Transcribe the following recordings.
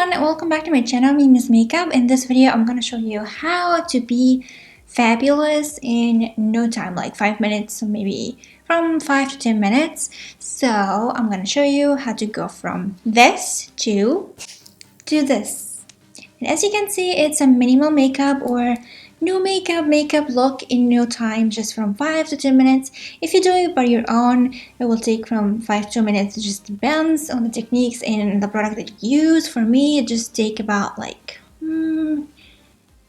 everyone, welcome back to my channel. My name is Makeup. In this video, I'm gonna show you how to be fabulous in no time, like 5 minutes, so maybe from 5 to 10 minutes. So I'm gonna show you how to go from this to this. And as you can see, it's a minimal makeup or no makeup look in no time, just from 5 to 10 minutes. If you do it by your own, it will take from 5 to 2 minutes. It just depends on the techniques and the product that you use. For me, it just take about like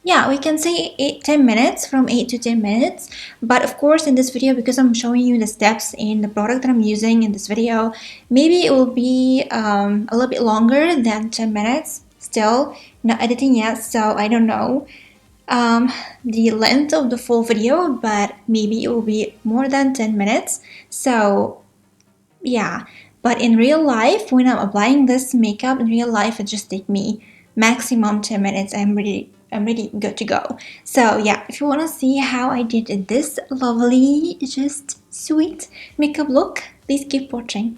yeah, we can say 10 minutes, from 8 to 10 minutes. But of course, in this video, because I'm showing you the steps in the product that I'm using in this video, maybe it will be a little bit longer than 10 minutes. Still not editing yet, so I don't know the length of the full video, but maybe it will be more than 10 minutes. So yeah, but in real life, when I'm applying this makeup in real life, it just take me maximum 10 minutes. I'm really good to go. So yeah, if you want to see how I did this lovely, just sweet makeup look, please keep watching.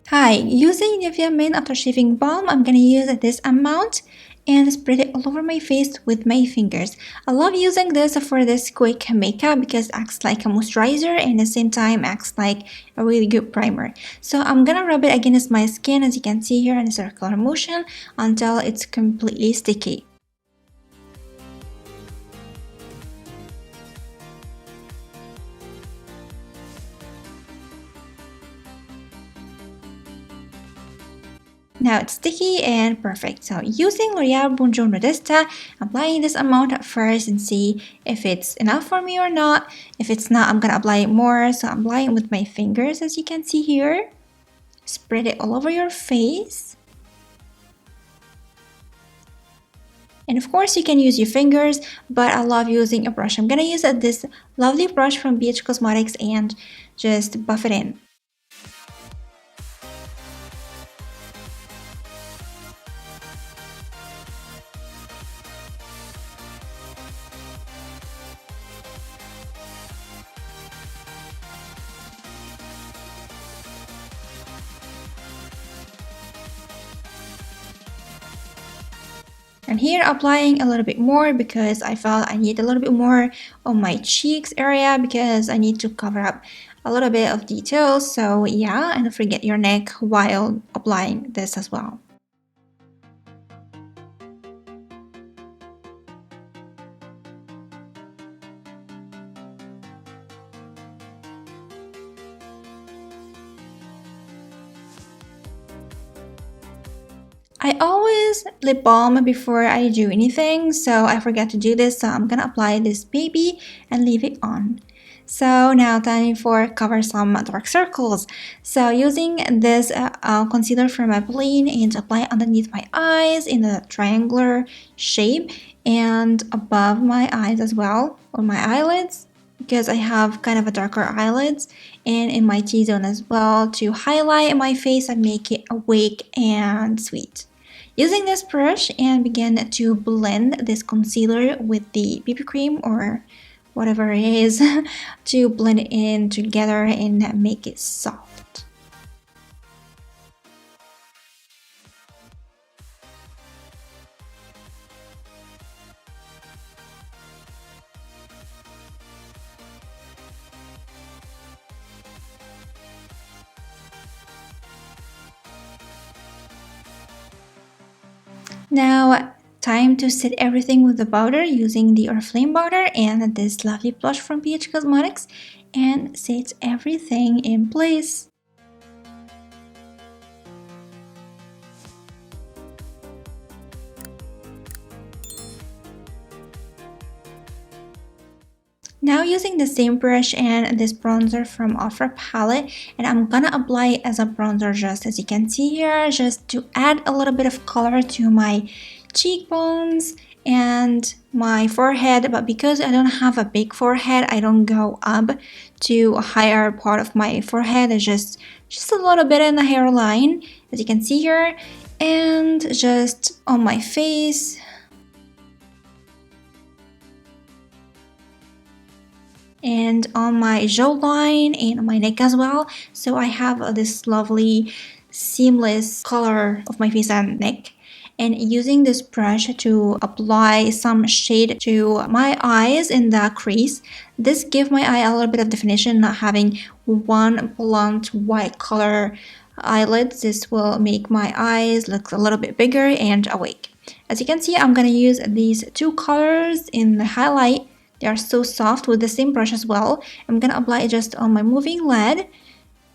Hi, using Nivea Men After Shaving Balm, I'm gonna use this amount and spread it all over my face with my fingers. I love using this for this quick makeup because it acts like a moisturizer and at the same time acts like a really good primer. So I'm gonna rub it against my skin, as you can see here in a circular motion, until it's completely sticky. Now it's sticky and perfect. So using L'Oreal Bonjour Modesta, applying this amount at first and see if it's enough for me or not. If it's not, I'm gonna apply it more. So I'm applying it with my fingers, as you can see here. Spread it all over your face. And of course you can use your fingers, but I love using a brush. I'm gonna use this lovely brush from BH Cosmetics and just buff it in. And here applying a little bit more because I felt I need a little bit more on my cheeks area because I need to cover up a little bit of details. So yeah, and don't forget your neck while applying this as well. I always lip balm before I do anything, so I forgot to do this, so I'm gonna apply this baby and leave it on. So now time for cover some dark circles. So using this concealer from Maybelline and apply underneath my eyes in a triangular shape and above my eyes as well, on my eyelids, because I have kind of a darker eyelids, and in my T-zone as well to highlight my face and make it awake and sweet. Using this brush and begin to blend this concealer with the BB cream or whatever it is to blend it in together and make it soft. Now, time to set everything with the powder using the Oriflame powder and this lovely blush from BH Cosmetics and set everything in place. Now using the same brush and this bronzer from Ofra palette, and I'm gonna apply it as a bronzer, just as you can see here, just to add a little bit of color to my cheekbones and my forehead. But because I don't have a big forehead, I don't go up to a higher part of my forehead. It's just a little bit in the hairline, as you can see here, and just on my face. And on my jawline and on my neck as well. So I have this lovely seamless color of my face and neck. and using this brush to apply some shade to my eyes in the crease. This gives my eye a little bit of definition, not having one blunt white color eyelids. This will make my eyes look a little bit bigger and awake. As you can see, I'm going to use these two colors in the highlight. They are so soft with the same brush as well. I'm going to apply it just on my moving lid.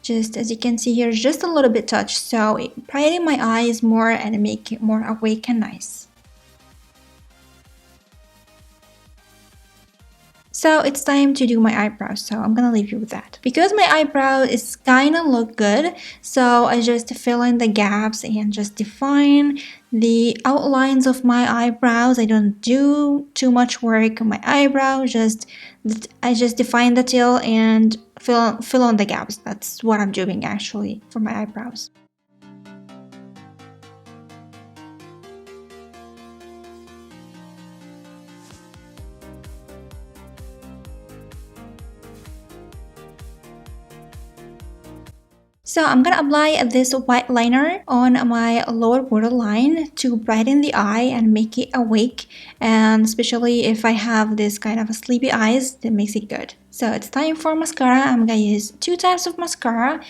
Just as you can see here, just a little bit touch. So it brighten my eyes more and make it more awake and nice. So it's time to do my eyebrows, so I'm gonna leave you with that. Because my eyebrow is kinda look good, so I just fill in the gaps and just define the outlines of my eyebrows. I don't do too much work on my eyebrow, I just define the tail and fill on the gaps. That's what I'm doing actually for my eyebrows. So I'm gonna apply this white liner on my lower borderline to brighten the eye and make it awake, and especially if I have this kind of sleepy eyes, that makes it good. So it's time for mascara. I'm gonna use two types of mascara.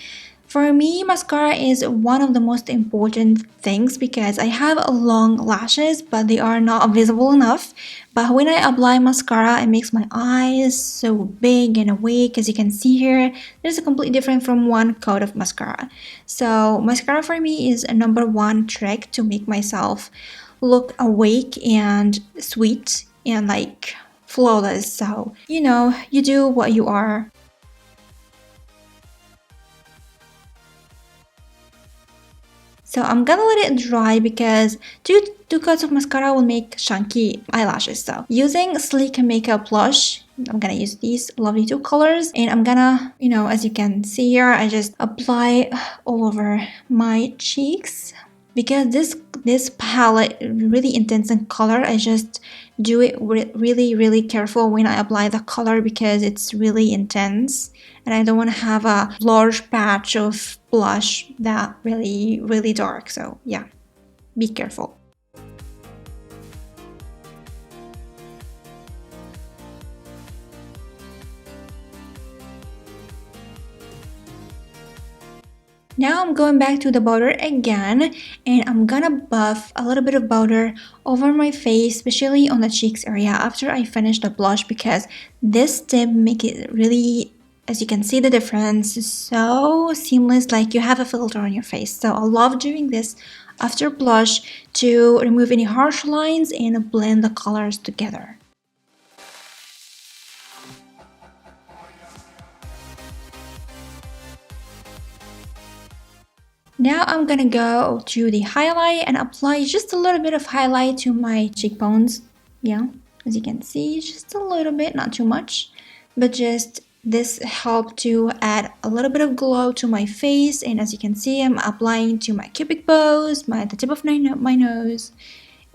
For me, mascara is one of the most important things because I have long lashes, but they are not visible enough. But when I apply mascara, it makes my eyes so big and awake. As you can see here, there's a completely different from one coat of mascara. So mascara for me is a number one trick to make myself look awake and sweet and like flawless. So, you do what you are. So I'm gonna let it dry because two coats of mascara will make chunky eyelashes. So using Sleek Makeup Blush, I'm gonna use these lovely two colors, and I'm gonna, as you can see here, I just apply all over my cheeks. Because this palette really intense in color, I just do it really careful when I apply the color because it's really intense and I don't want to have a large patch of blush that really dark. So yeah, be careful. Now I'm going back to the powder again, and I'm gonna buff a little bit of powder over my face, especially on the cheeks area after I finish the blush, because this tip make it really, as you can see the difference, is so seamless, like you have a filter on your face. So I love doing this after blush to remove any harsh lines and blend the colors together. Now I'm gonna go to the highlight and apply just a little bit of highlight to my cheekbones. Yeah, as you can see, just a little bit, not too much, but just this helped to add a little bit of glow to my face. And as you can see, I'm applying to my cubic bows, the tip of my nose,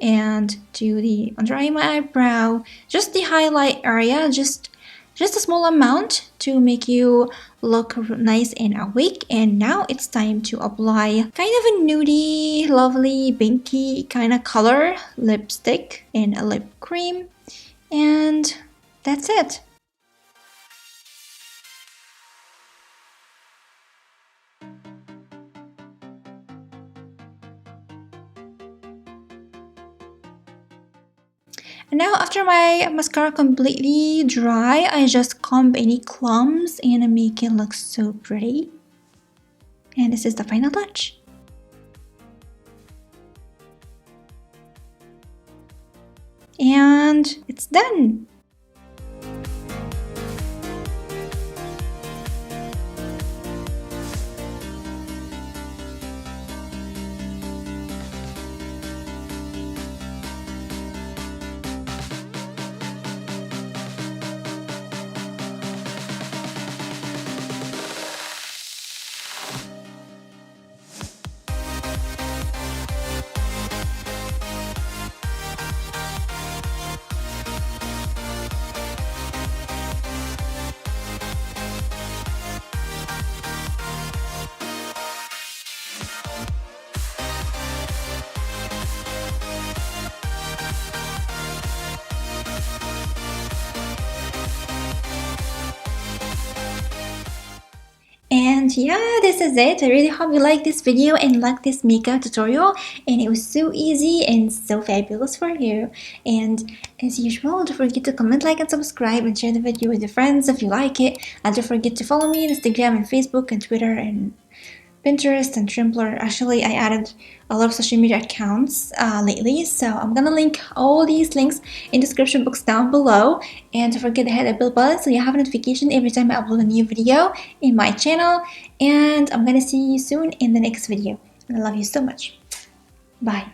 and to the under eye, my eyebrow, just the highlight area, just a small amount to make you look nice and awake. And now it's time to apply kind of a nudie, lovely, pinky kind of color lipstick and a lip cream, and that's it. And now after my mascara completely dry, I just comb any clumps and make it look so pretty. And this is the final touch. And it's done. yeah, this is it. I really hope you like this video and like this makeup tutorial, and it was so easy and so fabulous for you. And as usual, don't forget to comment, like, and subscribe, and share the video with your friends if you like it. And don't forget to follow me on Instagram and Facebook and Twitter and Pinterest and Tumblr. Actually, I added a lot of social media accounts lately, so I'm gonna link all these links in the description box down below. And don't forget to hit the bell button so you have a notification every time I upload a new video in my channel. And I'm gonna see you soon in the next video. I love you so much. Bye.